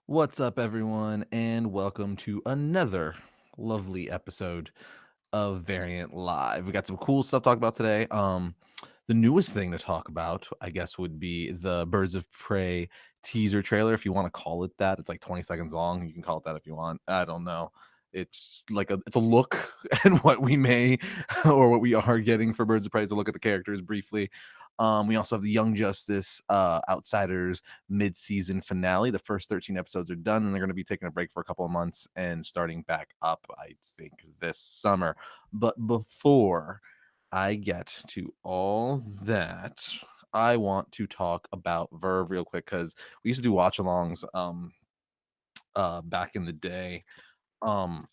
What's up, everyone, and welcome to another lovely episode of Variant Live. We got some cool stuff to talk about today. The newest thing to talk about, I guess, would be the Birds of Prey teaser trailer, if you want to call it that. It's like 20 seconds long. You can call it that if you want. I don't know. It's like it's a look at what we may or what we are getting for Birds of Prey. It's a look at the characters briefly. We also have the Young Justice Outsiders mid-season finale. The first 13 episodes are done, and they're going to be taking a break for a couple of months and starting back up, I think, this summer. But before I get to all that, I want to talk about Verve real quick because we used to do watch-alongs back in the day. Um,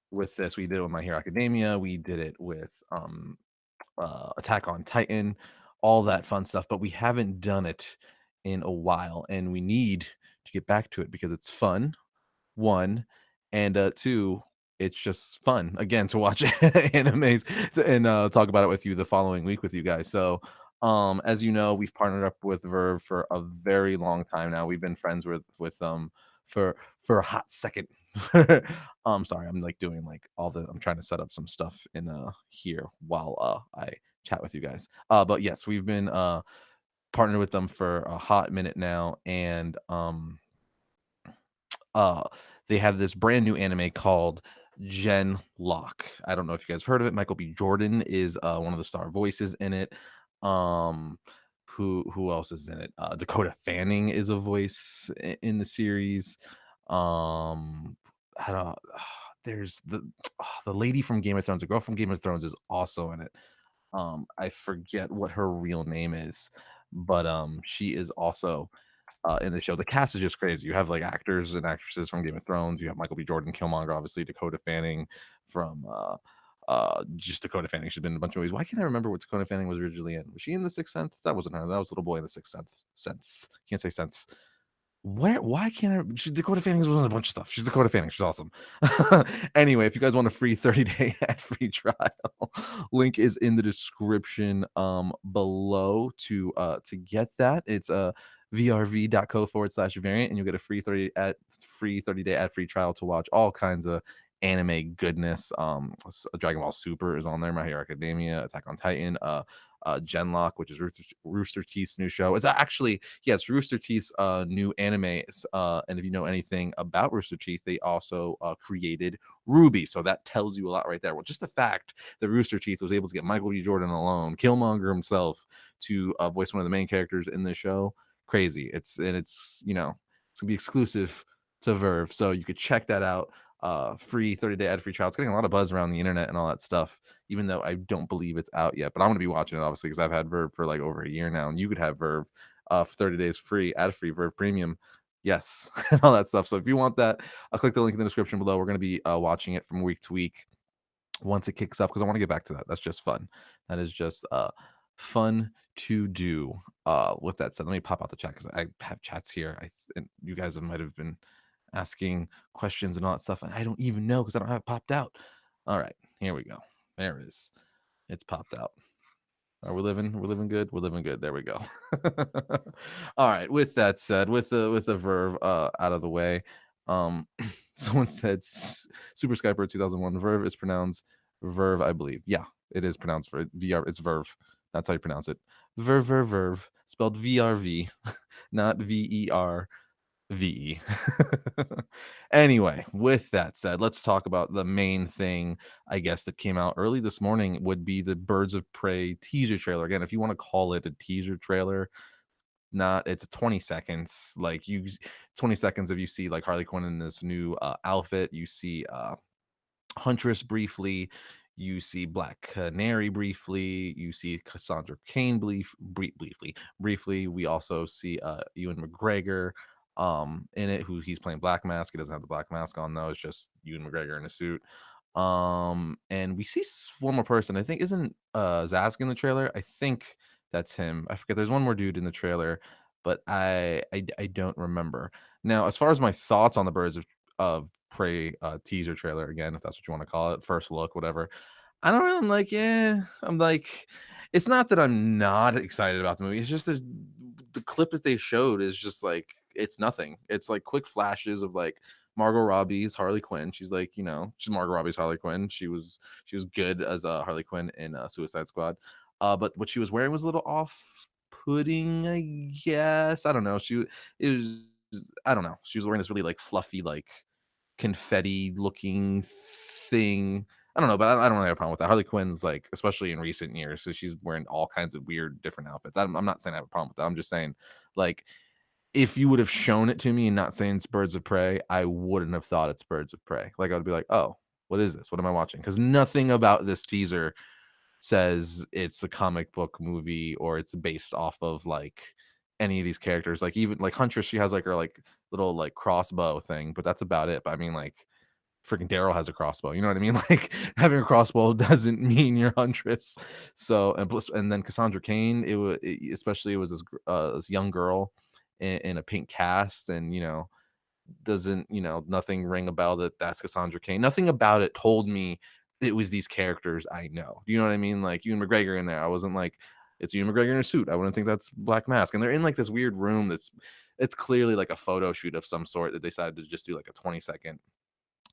with this, we did it with My Hero Academia. We did it with Attack on Titan, all that fun stuff, but we haven't done it in a while, and we need to get back to it because it's fun, one, and two, it's just fun again to watch animes and talk about it with you the following week with you guys. So, as you know, we've partnered up with Verve for a very long time now. We've been friends with for a hot second. Sorry, I'm like doing like all the I'm trying to set up some stuff in here while I chat with you guys. But yes, we've been partnered with them for a hot minute now, and uh they have this brand new anime called Genlock. I don't know if you guys heard of it. Michael B. Jordan is one of the star voices in it. Um who else is in it? Dakota Fanning is a voice in the series. I don't there's the lady from Game of Thrones, the girl from Game of Thrones is also in it. I forget what her real name is, but she is also in the show. The cast is just crazy. You have like actors and actresses from Game of Thrones. You have Michael B. Jordan, Killmonger, obviously Dakota Fanning from just Dakota Fanning. She's been in a bunch of movies. Why can't I remember what Dakota Fanning was originally in? Was she in The Sixth Sense? That wasn't her. That was Little Boy in The Sixth Sense. Sense. Can't say sense. Where? Why can't I? Dakota Fanning was in a bunch of stuff. She's Dakota Fanning. She's awesome. Anyway, if you guys want a free 30-day ad-free trial, link is in the description below to get that. It's vrv.co/variant, and you'll get a free 30-day ad-free trial to watch all kinds of anime goodness. Dragon Ball Super is on there, My Hero Academia, Attack on Titan, Genlock, which is Rooster Teeth's new show. It's actually, yes, Rooster Teeth's new anime. And if you know anything about Rooster Teeth, they also created Ruby. So that tells you a lot right there. Well, just the fact that Rooster Teeth was able to get Michael B. Jordan alone, Killmonger himself, to voice one of the main characters in the show, crazy. It's it's gonna be exclusive to Verve, so you could check that out. Free 30-day ad-free trial. It's getting a lot of buzz around the internet and all that stuff, even though I don't believe it's out yet. But I'm gonna be watching it obviously because I've had Verve for like over a year now, and you could have Verve for 30 days free, ad-free, Verve Premium. Yes, and all that stuff. So if you want that, I'll click the link in the description below. We're gonna be watching it from week to week once it kicks up because I want to get back to that. That's just fun. That is just fun to do. With that said, let me pop out the chat because I have chats here. And you guys might have been asking questions and all that stuff, and I don't even know because I don't have it popped out. All right, here we go. There it is. It's popped out. Are we living? We're living good. We're living good. There we go. All right. With that said, with the Verve out of the way, um, someone said Super Skyper 2001 Verve is pronounced Verve, I believe. Yeah, it is pronounced VR. It's Verve. That's how you pronounce it. Verve, spelled VRV, not VER. VE. Anyway, with that said, let's talk about the main thing, I guess, that came out early this morning would be the Birds of Prey teaser trailer. Again, if you want to call it a teaser trailer, not it's 20 seconds. Like 20 seconds of you see like Harley Quinn in this new outfit. You see Huntress briefly. You see Black Canary briefly. You see Cassandra Cain briefly. Briefly, we also see Ewan McGregor in it, who he's playing Black Mask. He doesn't have the Black Mask on though. It's just Ewan McGregor in a suit. And we see one more person. I think isn't Zask in the trailer. I think that's him. I forget. There's one more dude in the trailer, but I don't remember. Now, as far as my thoughts on the Birds of Prey teaser trailer, again, if that's what you want to call it, first look, whatever. I don't know. I'm like, yeah. I'm like, it's not that I'm not excited about the movie. It's just the clip that they showed is just like it's nothing. It's like quick flashes of like Margot Robbie's Harley Quinn. She's like, she's Margot Robbie's Harley Quinn. She was good as a Harley Quinn in Suicide Squad. But what she was wearing was a little off-putting, I guess. I don't know. It was I don't know. She was wearing this really like fluffy, like confetti looking thing. I don't know, but I don't really have a problem with that. Harley Quinn's like, especially in recent years, so she's wearing all kinds of weird, different outfits. I'm not saying I have a problem with that. I'm just saying, like, if you would have shown it to me and not saying it's Birds of Prey, I wouldn't have thought it's Birds of Prey. Like, I would be like, oh, what is this? What am I watching? Because nothing about this teaser says it's a comic book movie or it's based off of like any of these characters. Like even like Huntress, she has like her like little like crossbow thing, but that's about it. But I mean, like freaking Daryl has a crossbow. You know what I mean? Like having a crossbow doesn't mean you're Huntress. So and then Cassandra Cain, especially it was this young girl in a pink cast, and doesn't nothing ring a bell that that's Cassandra Cain. Nothing about it told me it was these characters I know. Do you know what I mean? Like Ewan McGregor in there, I wasn't like it's Ewan McGregor in a suit. I wouldn't think that's Black Mask. And they're in like this weird room it's clearly like a photo shoot of some sort that they decided to just do like a 20-second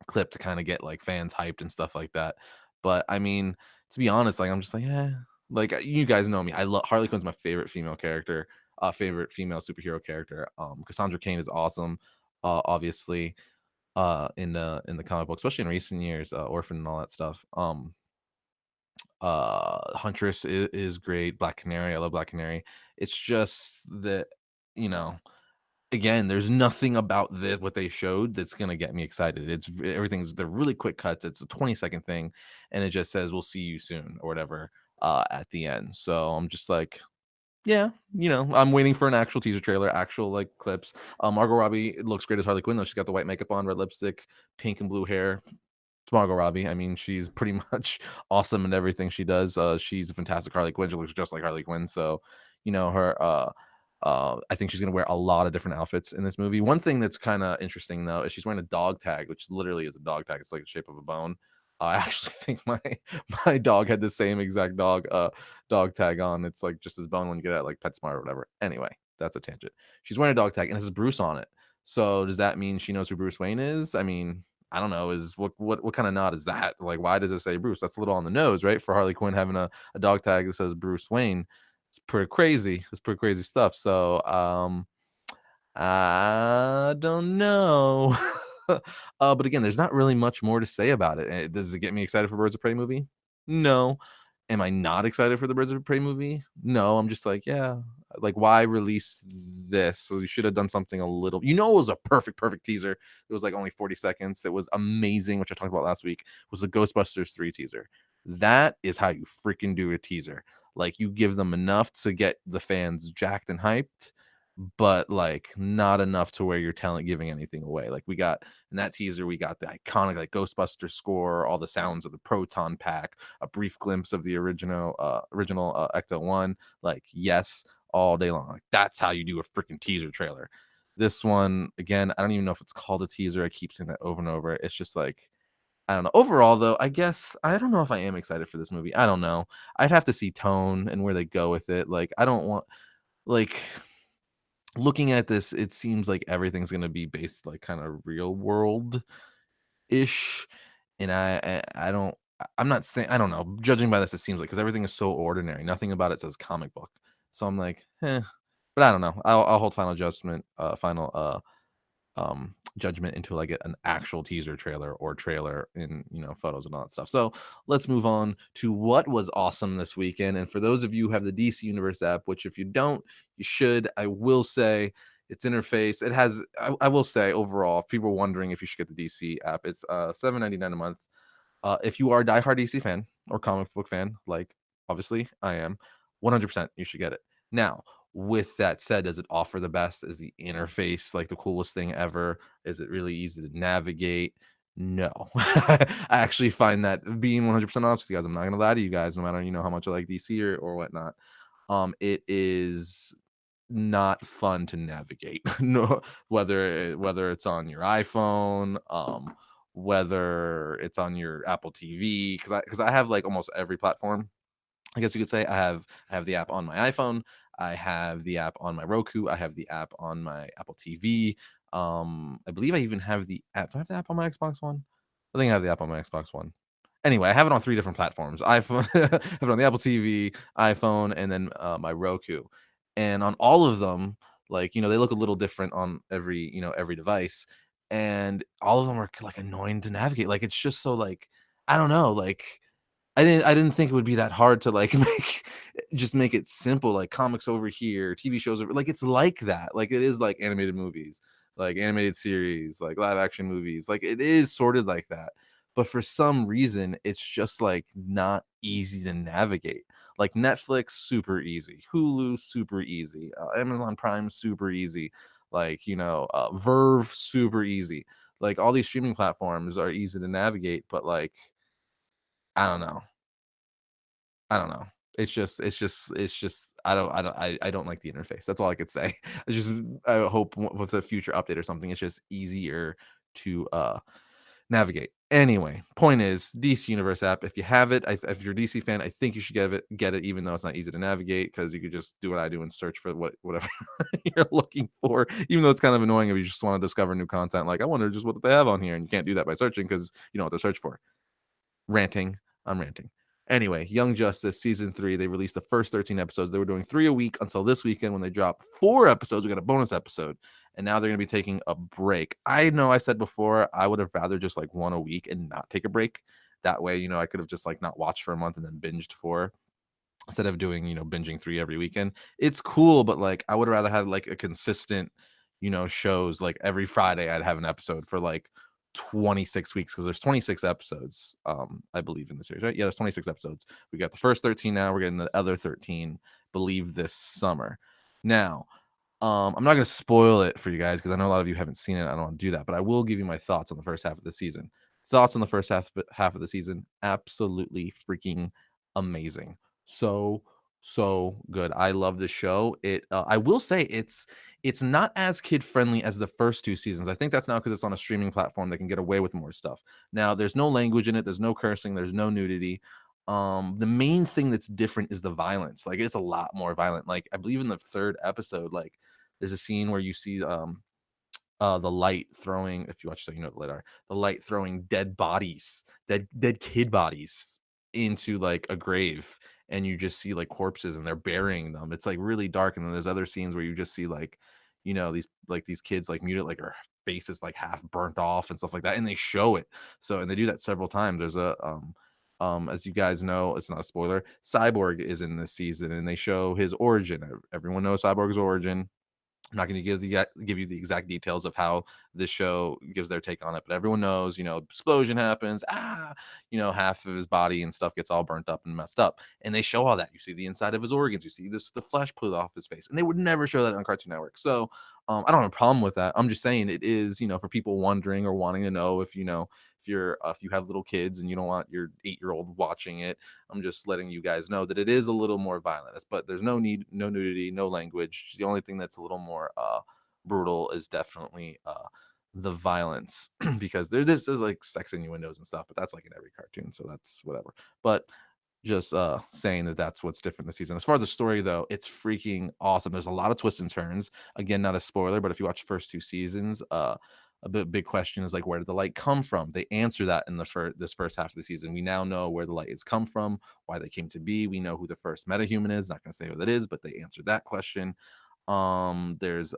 clip to kind of get like fans hyped and stuff like that. But I mean, to be honest, like I'm just like, yeah, like you guys know me. I love Harley Quinn's my favorite female character, favorite female superhero character. Cassandra Cain is awesome, obviously, in the comic book, especially in recent years, Orphan and all that stuff. Huntress is great. Black Canary, I love Black Canary. It's just that, you know, again, there's nothing about what they showed that's gonna get me excited. They're really quick cuts. It's a 20-second thing, and it just says we'll see you soon or whatever at the end. So I'm just like, yeah, I'm waiting for an actual teaser trailer, actual like clips. Margot Robbie looks great as Harley Quinn though. She's got the white makeup on, red lipstick, pink and blue hair. It's Margot Robbie. I mean, she's pretty much awesome in everything she does. She's a fantastic Harley Quinn. She looks just like Harley Quinn. So, her. I think she's gonna wear a lot of different outfits in this movie. One thing that's kind of interesting though is she's wearing a dog tag, which literally is a dog tag. It's like the shape of a bone. I actually think my dog had the same exact dog tag on. It's like just his bone when you get at like PetSmart or whatever. Anyway, that's a tangent. She's wearing a dog tag and it says Bruce on it. So does that mean she knows who Bruce Wayne is? I mean, I don't know. Is what kind of nod is that? Like, why does it say Bruce? That's a little on the nose, right? For Harley Quinn having a dog tag that says Bruce Wayne. It's pretty crazy. It's pretty crazy stuff. So I don't know. But again, there's not really much more to say about it. Does it get me excited for Birds of Prey movie? No. Am I not excited for the Birds of Prey movie? No. I'm just like, yeah. Like, why release this? So you should have done something a little. It was a perfect teaser. It was like only 40 seconds. That was amazing, which I talked about last week. Was the Ghostbusters 3 teaser. That is how you freaking do a teaser. Like, you give them enough to get the fans jacked and hyped, but like not enough to where you're giving anything away. Like we got in that teaser, we got the iconic like Ghostbuster score, all the sounds of the proton pack, a brief glimpse of the original Ecto 1. Like, yes, all day long. Like, that's how you do a freaking teaser trailer. This one, again, I don't even know if it's called a teaser. I keep saying that over and over. It's just like, I don't know. Overall, though, I guess I don't know if I am excited for this movie. I don't know. I'd have to see tone and where they go with it. Like, I don't want like looking at this, it seems like everything's gonna be based like kind of real world ish, and I don't. I'm not saying I don't know. Judging by this, it seems like because everything is so ordinary. Nothing about it says comic book. So I'm like, but I don't know. I'll hold final judgment until I get an actual teaser trailer or trailer in photos and all that stuff. So let's move on to what was awesome this weekend. And for those of you who have the DC Universe app, which if you don't, you should. I will say its interface. It has. I will say overall, if people are wondering if you should get the DC app, it's $7.99 a month. If you are a diehard DC fan or comic book fan, like obviously I am, 100% you should get it. Now, with that said, does it offer the best? Is the interface like the coolest thing ever? Is it really easy to navigate? No. I actually find that, being 100% honest with you guys, I'm not gonna lie to you guys, no matter how much I like DC or whatnot. It is not fun to navigate. No, whether it's on your iPhone, whether it's on your Apple TV, because I have like almost every platform. I guess you could say I have the app on my iPhone. I have the app on my Roku. I have the app on my Apple TV. I believe I even have the app. Do I have the app on my Xbox One? I think I have the app on my Xbox One. Anyway, I have it on 3 different platforms. iPhone, I have it on the Apple TV, iPhone, and then, my Roku. And on all of them, like, they look a little different on every device, and all of them are, like, annoying to navigate. Like, it's just so, like, I don't know, like, I didn't think it would be that hard to, like, make it simple, like, comics over here, TV shows over, like, it's like that. Like, it is like animated movies, like animated series, like live action movies. Like, it is sorted like that. But for some reason, it's just, like, not easy to navigate. Like, Netflix, super easy. Hulu, super easy. Amazon Prime, super easy. Like, Verve, super easy. Like, all these streaming platforms are easy to navigate, but, like, I don't know. I don't know. It's just I don't like the interface. That's all I could say. I just I hope with a future update or something, it's just easier to navigate. Anyway, point is DC Universe app. If you have it, if you're a DC fan, I think you should get it, even though it's not easy to navigate, because you could just do what I do and search for whatever you're looking for. Even though it's kind of annoying if you just want to discover new content. Like, I wonder just what they have on here, and you can't do that by searching because you know what to search for. Ranting. I'm ranting. Anyway, Young Justice season 3, they released the first 13 episodes. They were doing 3 a week until this weekend when they dropped 4 episodes. We got a bonus episode, and now they're going to be taking a break. I know I said before I would have rather just like one a week and not take a break. That way, I could have just like not watched for a month and then binged 4 instead of doing, binging 3 every weekend. It's cool, but like I would rather have like a consistent, shows. Like every Friday I'd have an episode for like 26 weeks, because there's 26 episodes, I believe, in the series, right? Yeah, there's 26 episodes. We got the first 13 now, we're getting the other 13, believe, this summer. Now, I'm not going to spoil it for you guys because I know a lot of you haven't seen it. I don't want to do that, but I will give you my thoughts on the first half of the season. Thoughts on the first half of the season: absolutely freaking amazing. So so good. I love the show. I will say it's not as kid friendly as the first 2 seasons. I think that's now because it's on a streaming platform that can get away with more stuff. Now, there's no language in it. There's no cursing. There's no nudity. The main thing that's different is the violence. Like, it's a lot more violent. Like, I believe in the 3rd episode, like, there's a scene where you see the light throwing, if you watch, so you know what the light are, the light throwing dead bodies, dead kid bodies into like a grave, and you just see like corpses and they're burying them. It's like really dark. And then there's other scenes where you just see like, these kids like muted, like their faces like half burnt off and stuff like that, and they show it. So, and they do that several times. There's a as you guys know, it's not a spoiler, Cyborg is in this season, and they show his origin. Everyone knows Cyborg's origin. I'm not going to give you the exact details of how this show gives their take on it, but everyone knows, explosion happens, half of his body and stuff gets all burnt up and messed up, and they show all that. You see the inside of his organs, you see the flesh pulled off his face, and they would never show that on Cartoon Network. So, I don't have a problem with that. I'm just saying it is, for people wondering or wanting to know if if you have little kids and you don't want your 8-year-old watching it. I'm just letting you guys know that it is a little more violent, but there's no nudity, no language. The only thing that's a little more brutal is definitely the violence, because there's like sex innuendos and stuff, but that's like in every cartoon, so that's whatever. But just saying that's what's different this season. As far as the story, though, it's freaking awesome. There's a lot of twists and turns. Again, not a spoiler, but if you watch the first 2 seasons, a big question is like, where did the light come from? They answer that in this first half of the season. We now know where the light has come from, why they came to be. We know who the first metahuman is. Not going to say who that is, but they answered that question. There's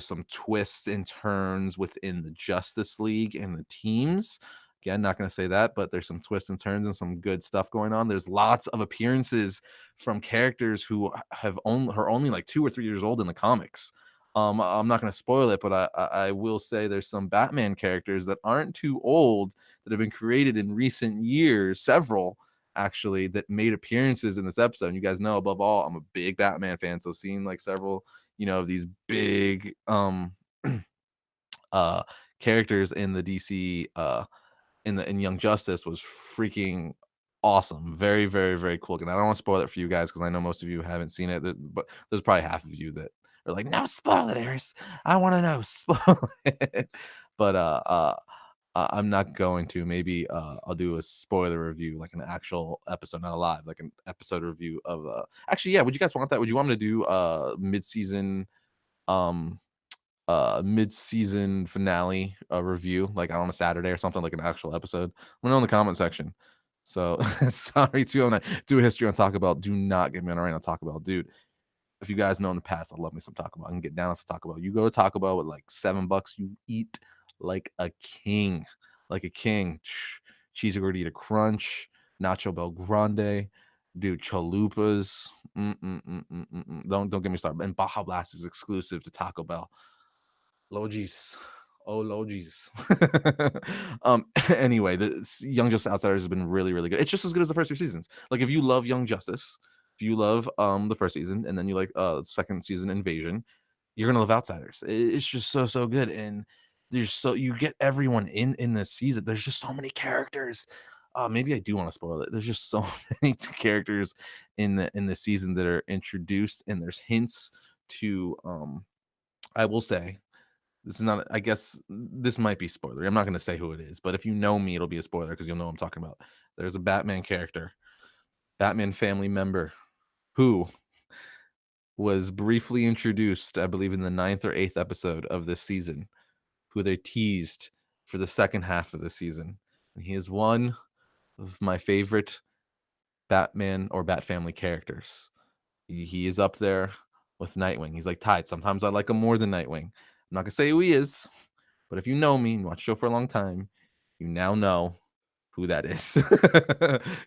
some twists and turns within the Justice League and the teams. Again, not going to say that, but there's some twists and turns and some good stuff going on. There's lots of appearances from characters who are only like 2 or 3 years old in the comics. I'm not going to spoil it, but I will say there's some Batman characters that aren't too old that have been created in recent years, several actually, that made appearances in this episode. And you guys know, above all, I'm a big Batman fan, so seeing like several, of these big uh characters in the DC in Young Justice was freaking awesome. Very, very, very cool. And I don't want to spoil it for you guys because I know most of you haven't seen it, but there's probably half of you that are like, no, spoil it, Arris. I want to know. Spoil it. But I'm not going to. Maybe I'll do a spoiler review, like an actual episode, not a live, like an episode review of. Actually, yeah. Would you guys want that? Would you want me to do um mid-season finale review like on a Saturday or something, like an actual episode? Let me know in the comment section. So sorry to do a history on Taco Bell. Do not get me on a rant on Taco Bell, dude. If you guys know in the past, I love me some Taco Bell. I can get down on some Taco Bell. You go to Taco Bell with like $7, you eat like a king, like a king. Cheesy gordita crunch, nacho bel grande, dude, chalupas. Don't get me started. And Baja Blast is exclusive to Taco Bell. Lord Jesus. Oh Lord Jesus. Anyway, the Young Justice Outsiders has been really, really good. It's just as good as the first two seasons. Like if you love Young Justice, if you love the first season and then you like second season Invasion, you're gonna love Outsiders. It's just so good. And you get everyone in this season. There's just so many characters. Maybe I do want to spoil it. There's just so many characters in the season that are introduced, and there's hints to I will say this is not, I guess this might be spoiler. I'm not going to say who it is, but if you know me, it'll be a spoiler because you'll know what I'm talking about. There's a Batman character, Batman family member, who was briefly introduced, I believe, in the 9th or 8th episode of this season, who they teased for the second half of the season. And he is one of my favorite Batman or Bat family characters. He is up there with Nightwing. He's like tied. Sometimes I like him more than Nightwing. I'm not gonna say who he is, but if you know me and watch the show for a long time, you now know who that is.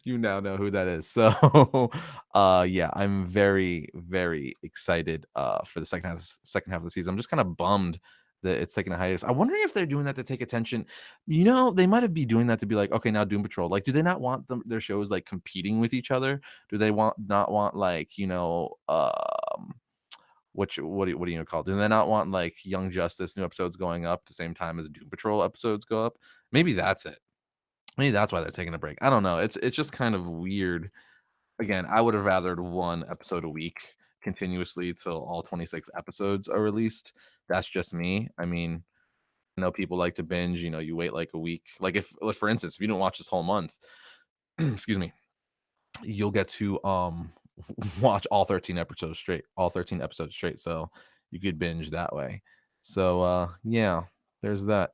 You now know who that is. So yeah, I'm very, very excited for the second half of the season. I'm just kind of bummed that it's taking a hiatus. I'm wondering if they're doing that to take attention. They might have be doing that to be like, okay, now Doom Patrol. Like, do they not want their shows like competing with each other? Do they not want like, what do you call it? Do they not want like Young Justice new episodes going up at the same time as Doom Patrol episodes go up? Maybe that's it. Maybe that's why they're taking a break. I don't know. It's just kind of weird. Again, I would have rathered one episode a week continuously till all 26 episodes are released. That's just me. I mean, I know people like to binge, you wait like a week. Like if like, for instance, if you don't watch this whole month, excuse me, you'll get to watch all 13 episodes straight. All 13 episodes straight. So you could binge that way. So yeah, there's that.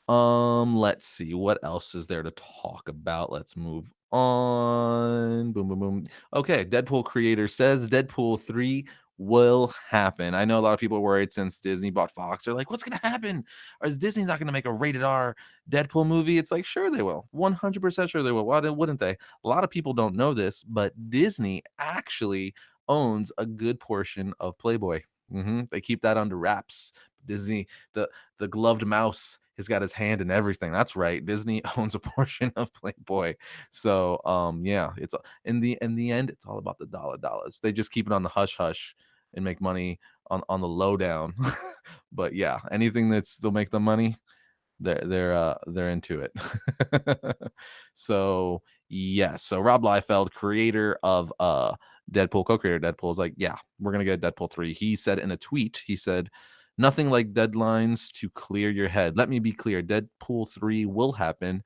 Let's see what else is there to talk about. Let's move on. Boom, boom, boom. Okay, Deadpool creator says Deadpool 3 will happen. I know a lot of people are worried since Disney bought Fox. They're like, what's gonna happen? Or is Disney's not gonna make a rated R Deadpool movie? It's like, sure they will. 100% sure they will. Why wouldn't they? A lot of people don't know this, but Disney actually owns a good portion of Playboy. They keep that under wraps. Disney, the gloved mouse has got his hand in everything. That's right. Disney owns a portion of Playboy. So yeah, it's in the end, it's all about the dollars. They just keep it on the hush hush and make money on the lowdown. But yeah, anything that's still make them money, they're into it. So yes, so Rob Liefeld, creator of Deadpool, co-creator of Deadpool, is like, yeah, we're gonna get Deadpool 3. He said in a tweet, he said, nothing like deadlines to clear your head. Let me be clear, Deadpool 3 will happen.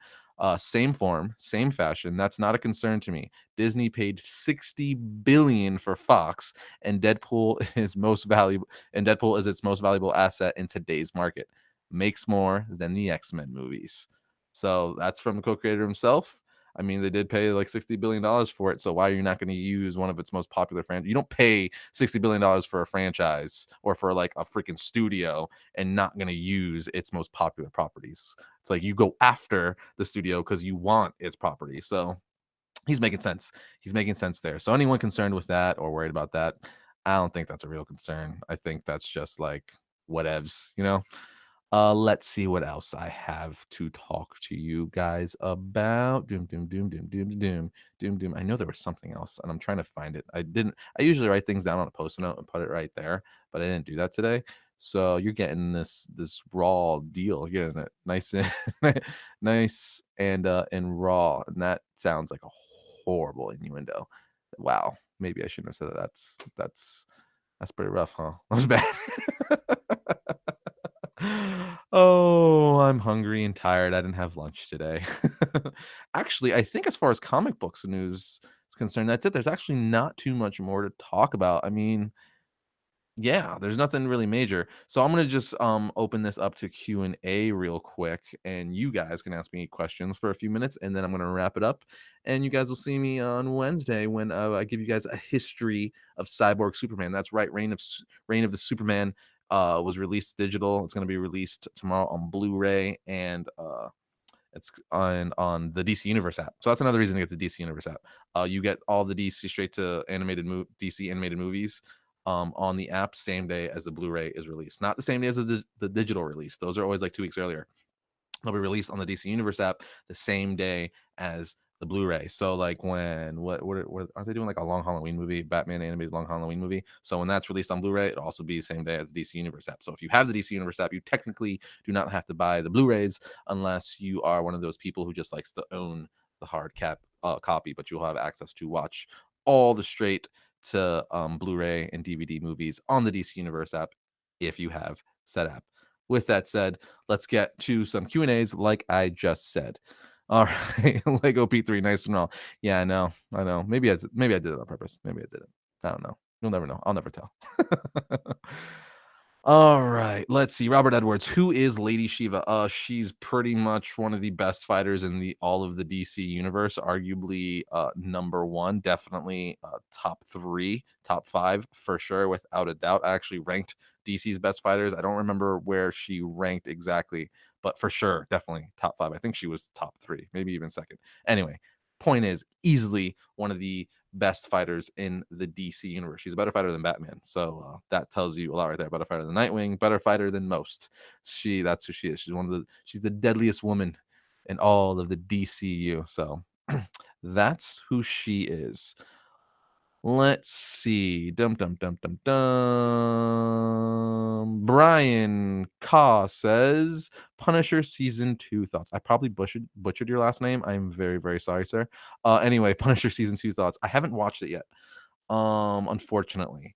Same form, same fashion. That's not a concern to me. Disney paid 60 billion for Fox, and Deadpool is its most valuable asset in today's market. Makes more than the X-Men movies. So that's from the co-creator himself. I mean, they did pay like $60 billion for it. So why are you not going to use one of its most popular franchises? You don't pay $60 billion for a franchise or for like a freaking studio and not going to use its most popular properties. It's like you go after the studio because you want its property. So he's making sense. He's making sense there. So anyone concerned with that or worried about that, I don't think that's a real concern. I think that's just like whatevs. Let's see what else I have to talk to you guys about. Doom, doom, doom, doom, doom, doom, doom, doom. I know there was something else, and I'm trying to find it. I didn't. I usually write things down on a post-it note and put it right there, but I didn't do that today. So you're getting this raw deal. You're getting it nice and nice and raw, and that sounds like a horrible innuendo. Wow, maybe I shouldn't have said that. That's pretty rough, huh? That was bad. Oh I'm hungry and tired. I didn't have lunch today. Actually, I think as far as comic books news is concerned, that's it. There's actually not too much more to talk about. I mean, yeah, there's nothing really major. So I'm gonna just open this up to Q&A real quick, and you guys can ask me questions for a few minutes, and then I'm gonna wrap it up. And you guys will see me on Wednesday when I give you guys a history of Cyborg Superman. That's right, Reign of the Superman was released digital. It's gonna be released tomorrow on Blu-ray and it's on the DC Universe app. So that's another reason to get the DC Universe app. You get all the DC straight to DC animated movies on the app same day as the Blu-ray is released. Not the same day as the digital release. Those are always like 2 weeks earlier. They'll be released on the DC Universe app the same day as the Blu-ray. So like when what are they doing, like a Long Halloween movie, Batman animated Long Halloween movie? So when that's released on Blu-ray, it'll also be the same day as the DC Universe app. So if you have the DC Universe app, you technically do not have to buy the Blu-rays unless you are one of those people who just likes to own the hard cap copy, but you'll have access to watch all the straight to Blu-ray and DVD movies on the DC Universe app if you have said app. With that said, let's get to some Q&As like I just said. All right, Lego P3, nice and all. Yeah, I know. Maybe I did it on purpose. Maybe I didn't. I don't know. You'll never know. I'll never tell. All right, let's see. Robert Edwards, who is Lady Shiva? She's pretty much one of the best fighters in the all of the DC universe, arguably number one, definitely top three, top five for sure, without a doubt. I actually ranked DC's best fighters. I don't remember where she ranked exactly, but for sure, definitely top five. I think she was top three, maybe even second. Anyway, point is, easily one of the best fighters in the DC universe. She's a better fighter than Batman. So that tells you a lot right there. Better fighter than Nightwing, better fighter than most. That's who she is. She's the deadliest woman in all of the DCU. So that's who she is. Let's see. Dum dum dum dum dum. Brian Ka says Punisher season 2 thoughts. I probably butchered your last name. I'm very, very sorry, sir. Anyway, Punisher season 2 thoughts. I haven't watched it yet. Unfortunately.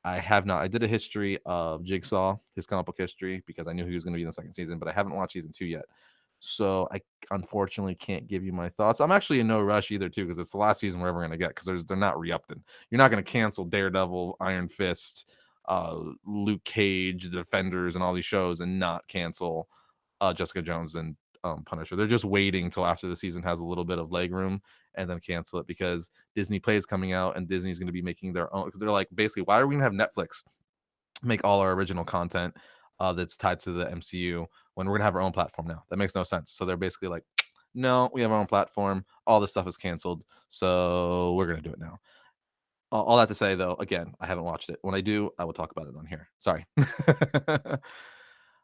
I have not. I did a history of Jigsaw, his comic book history, because I knew he was going to be in the second season, but I haven't watched season 2 yet. So I unfortunately can't give you my thoughts. I'm actually in no rush either, too, because it's the last season we're ever going to get, because they're not re-upping. You're not going to cancel Daredevil, Iron Fist, Luke Cage, The Defenders, and all these shows and not cancel Jessica Jones and Punisher. They're just waiting till after the season has a little bit of leg room and then cancel it, because Disney Play is coming out and Disney's going to be making their own. Because they're like, basically, why are we going to have Netflix make all our original content that's tied to the MCU when we're going to have our own platform now? That makes no sense. So they're basically like, no, we have our own platform. All this stuff is canceled. So we're going to do it now. All that to say, though, again, I haven't watched it. When I do, I will talk about it on here. Sorry.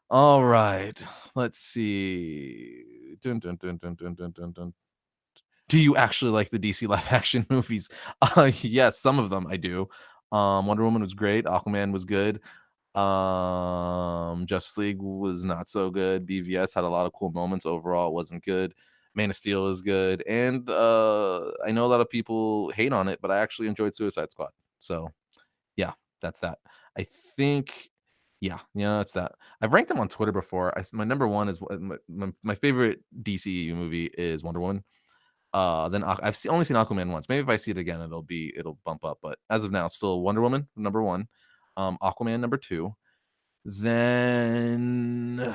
All right. Let's see. Dun, dun, dun, dun, dun, dun, dun, dun. Do you actually like the DC live action movies? Yes, some of them I do. Wonder Woman was great. Aquaman was good. Justice League was not so good. BVS had a lot of cool moments. Overall, it wasn't good. Man of Steel is good, and I know a lot of people hate on it, but I actually enjoyed Suicide Squad. So yeah, that's that. I think, yeah, that's that. I've ranked them on Twitter before. My number one is my favorite DCU movie is Wonder Woman. Then only seen Aquaman once. Maybe if I see it again, it'll bump up. But as of now, it's still Wonder Woman number one, Aquaman number two. Then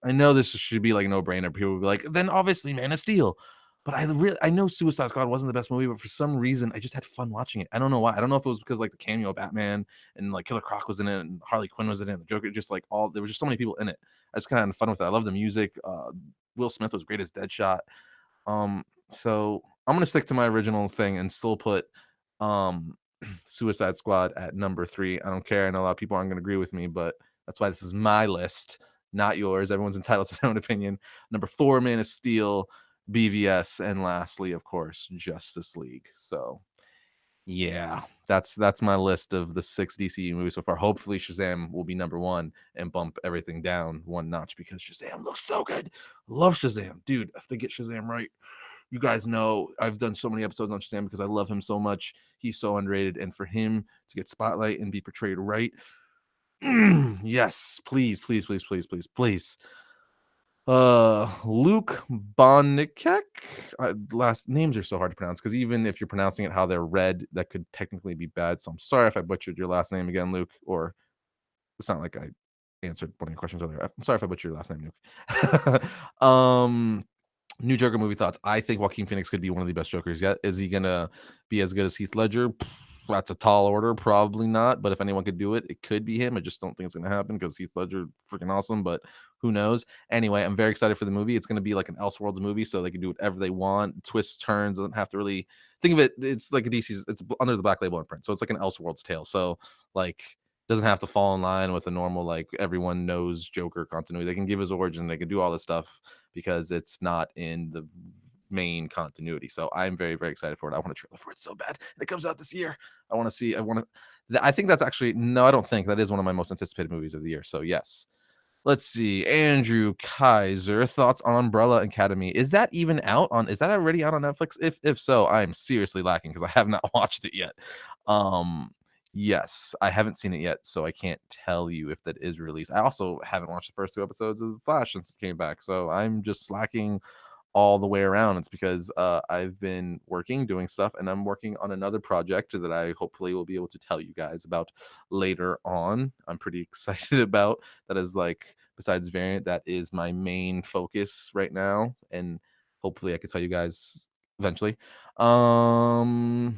I know this should be like a no brainer. People will be like, then obviously Man of Steel. But I know Suicide Squad wasn't the best movie, but for some reason I just had fun watching it. I don't know why. I don't know if it was because like the cameo of Batman and like Killer Croc was in it and Harley Quinn was in it, and the Joker, just like there was just so many people in it. I just kind of had fun with it. I love the music. Will Smith was great as Deadshot. So I'm gonna stick to my original thing and still put Suicide Squad at number 3. I don't care. I know a lot of people aren't gonna agree with me, but that's why this is my list, not yours. Everyone's entitled to their own opinion. Number 4, Man of Steel, BVS, and lastly, of course, Justice League. So yeah, that's my list of the 6 DCU movies so far. Hopefully, Shazam will be number 1 and bump everything down one notch, because Shazam looks so good. Love Shazam, dude. If they get Shazam right, you guys know I've done so many episodes on Shazam because I love him so much. He's so underrated, and for him to get spotlight and be portrayed right, Yes, please, please, please, please, please, please. Luke Bonikek. Last names are so hard to pronounce because even if you're pronouncing it how they're read, that could technically be bad. So I'm sorry if I butchered your last name again, Luke. Or it's not like I answered one of your questions earlier. I'm sorry if I butchered your last name, Luke. New Joker movie thoughts. I think Joaquin Phoenix could be one of the best Jokers yet. Is he gonna be as good as Heath Ledger? That's a tall order. Probably not. But if anyone could do it, it could be him. I just don't think it's gonna happen because Heath Ledger freaking awesome. But who knows? Anyway, I'm very excited for the movie. It's gonna be like an Elseworlds movie, so they can do whatever they want. Twists, turns. Doesn't have to really think of it. It's like a DC's. It's under the Black Label imprint, so it's like an Elseworlds tale. So like doesn't have to fall in line with a normal like everyone knows Joker continuity. They can give his origin. They can do all this stuff because it's not in the main continuity. So I'm very, very excited for it. I want a trailer for it so bad. And it comes out this year. I want to see. I want to. I think that's actually no. I don't think that is one of my most anticipated movies of the year. So yes. Let's see. Andrew Kaiser, thoughts on Umbrella Academy. Is that even out on is that already out on Netflix? If so, I am seriously lacking because I have not watched it yet. Um yes, I haven't seen it yet, so I can't tell you if that is released. I also haven't watched the first two episodes of The Flash since it came back, so I'm just slacking all the way around. It's because I've been working, doing stuff, and I'm working on another project that I hopefully will be able to tell you guys about later on. I'm pretty excited about that. Is like besides Variant, that is my main focus right now, and hopefully I can tell you guys eventually. Jim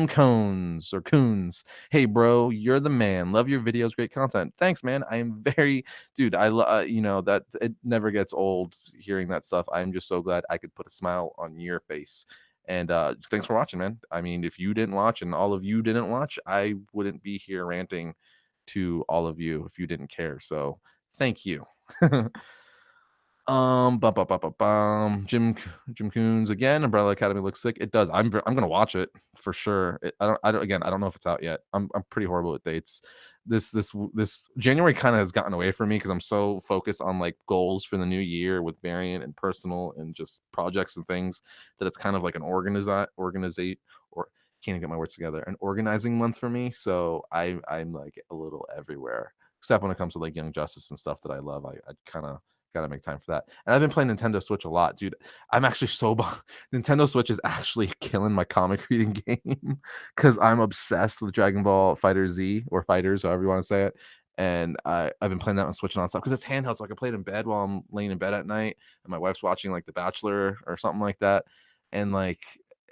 Cones or Coons. Hey, bro, you're the man. Love your videos. Great content. Thanks, man. I am very dude, you know that it never gets old hearing that stuff. I'm just so glad I could put a smile on your face. And thanks for watching, man. I mean, if you didn't watch and all of you didn't watch, I wouldn't be here ranting to all of you if you didn't care. So thank you. Jim Coons again. Umbrella Academy looks sick. It does. I'm gonna watch it for sure. I don't know if it's out yet. I'm pretty horrible at dates. This January kind of has gotten away from me because I'm so focused on like goals for the new year with Variant and personal and just projects and things that it's kind of like an organizate or can't even get my words together. An organizing month for me. So I'm like a little everywhere. Except when it comes to like Young Justice and stuff that I love. I kind of gotta make time for that. And I've been playing Nintendo Switch a lot, dude. I'm actually so Nintendo Switch is actually killing my comic reading game because I'm obsessed with Dragon Ball Fighter Z or Fighters, however you want to say it. And I've been playing that on Switch nonstop because it's handheld, so I can play it in bed while I'm laying in bed at night, and my wife's watching like The Bachelor or something like that. And like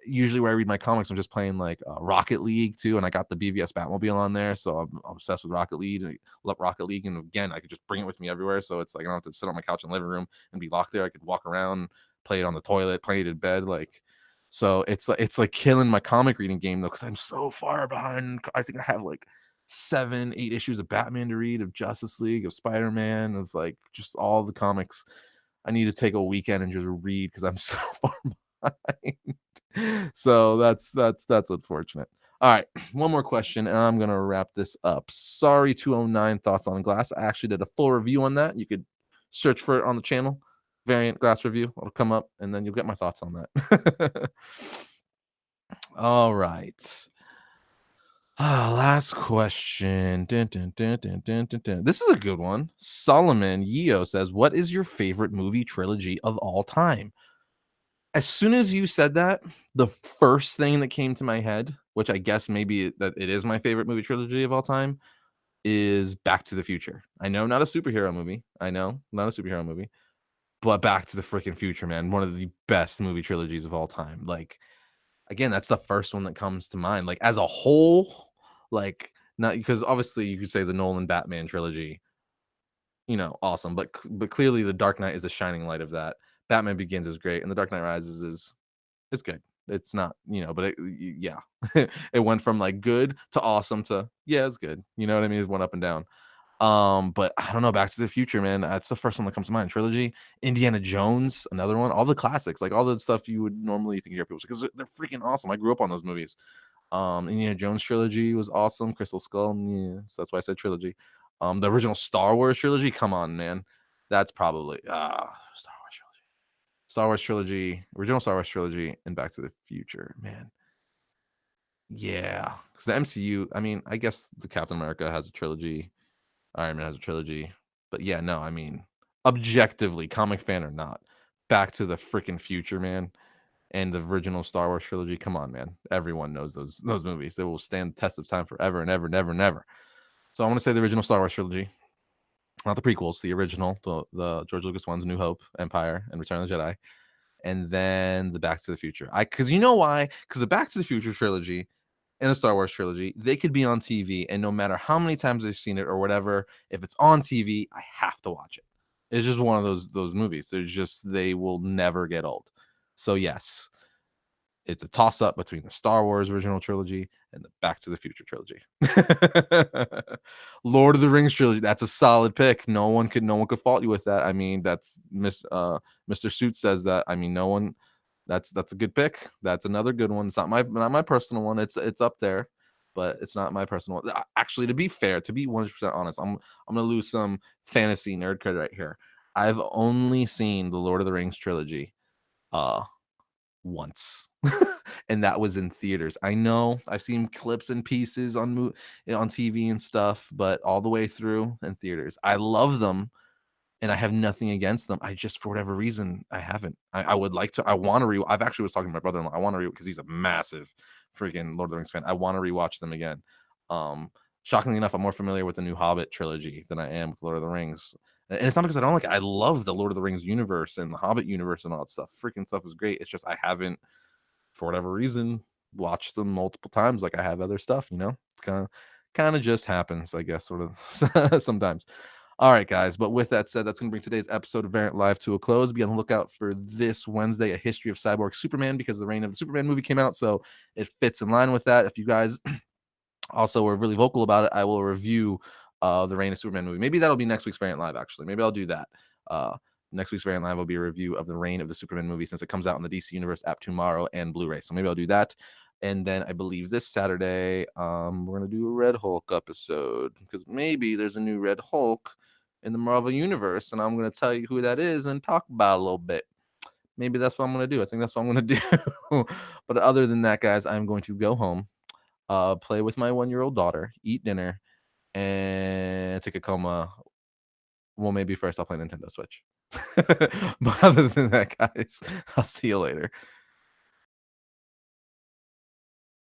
usually where I read my comics, I'm just playing like Rocket League too, and I got the BVS Batmobile on there, so I'm obsessed with Rocket League. I love Rocket League, and again, I could just bring it with me everywhere. So it's like I don't have to sit on my couch in the living room and be locked there. I could walk around, play it on the toilet, play it in bed, like. So it's like killing my comic reading game though, because I'm so far behind. I think I have like 7, 8 issues of Batman to read, of Justice League, of Spider-Man, of like just all the comics. I need to take a weekend and just read because I'm so far behind. So that's unfortunate. All right, one more question, and I'm gonna wrap this up. Sorry, 209 thoughts on glass. I actually did a full review on that. You could search for it on the channel. Variant glass review. It'll come up, and then you'll get my thoughts on that. All right. Last question. Dun, dun, dun, dun, dun, dun, dun. This is a good one. Solomon Yeo says, "What is your favorite movie trilogy of all time?" As soon as you said that, the first thing that came to my head, which I guess maybe that it is my favorite movie trilogy of all time, is Back to the Future. I know not a superhero movie. I know not a superhero movie, but Back to the freaking Future, man, one of the best movie trilogies of all time. Like again, that's the first one that comes to mind. Like as a whole, like not because obviously you could say the Nolan Batman trilogy, awesome, but clearly the Dark Knight is a shining light of that. Batman Begins is great, and the Dark Knight Rises is it's good. It's not, but yeah, it went from like good to awesome to yeah, it's good. You know what I mean? It went up and down. But I don't know. Back to the Future, man. That's the first one that comes to mind. Trilogy, Indiana Jones, another one. All the classics, like all the stuff you would normally think hear people because they're freaking awesome. I grew up on those movies. Indiana Jones trilogy was awesome. Crystal Skull, yeah, so that's why I said trilogy. The original Star Wars trilogy. Come on, man. That's probably Star Wars trilogy, original Star Wars trilogy, and Back to the Future, man. Yeah, because the MCU. I mean, I guess the Captain America has a trilogy. Iron Man has a trilogy. But yeah, no, I mean, objectively, comic fan or not, Back to the freaking Future, man, and the original Star Wars trilogy. Come on, man. Everyone knows those movies. They will stand the test of time forever and ever and ever and ever. So I want to say the original Star Wars trilogy, not the prequels, the original, the George Lucas ones, New Hope, Empire, and Return of the Jedi, and then the Back to the Future. Because you know why? Because the Back to the Future trilogy and the Star Wars trilogy, they could be on TV, and no matter how many times I've seen it or whatever, if it's on TV, I have to watch it. It's just one of those movies. They will never get old. So yes, it's a toss up between the Star Wars original trilogy and the Back to the Future trilogy. Lord of the Rings trilogy, that's a solid pick. No one could fault you with that. I mean, that's Mr. Suit says that. I mean, no one that's a good pick. That's another good one. It's not my personal one. It's up there, but it's not my personal one. Actually, to be fair, to be 100% honest, I'm gonna lose some fantasy nerd credit right here. I've only seen the Lord of the Rings trilogy uh once. And that was in theaters. I know I've seen clips and pieces on TV and stuff, but all the way through in theaters. I love them and I have nothing against them. I just, for whatever reason, I haven't. I would like to. I want to re. I've actually was talking to my brother-in-law. I want to re because he's a massive freaking Lord of the Rings fan. I want to rewatch them again. Um, Shockingly enough, I'm more familiar with the new Hobbit trilogy than I am with Lord of the Rings. And it's not because I don't like it. I love the Lord of the Rings universe and the Hobbit universe and all that stuff. Freaking stuff is great. It's just I haven't, for whatever reason, watched them multiple times like I have other stuff. It's kind of just happens, I guess, sort of sometimes. All right, guys. But with that said, that's going to bring today's episode of Variant Live to a close. Be on the lookout for this Wednesday, A History of Cyborg Superman, because the reign of the Superman movie came out. So it fits in line with that. If you guys also were really vocal about it, I will review the Reign of Superman movie. Maybe that'll be next week's Variant Live, actually. Maybe I'll do that. Next week's Variant Live will be a review of the Reign of the Superman movie since it comes out on the DC Universe app tomorrow and Blu-ray. So maybe I'll do that. And then I believe this Saturday, we're going to do a Red Hulk episode because maybe there's a new Red Hulk in the Marvel Universe, and I'm going to tell you who that is and talk about it a little bit. Maybe that's what I'm going to do. I think that's what I'm going to do. But other than that, guys, I'm going to go home, play with my 1-year-old daughter, eat dinner, and take a coma. Well, maybe first I'll play Nintendo Switch. But other than that, guys, I'll see you later.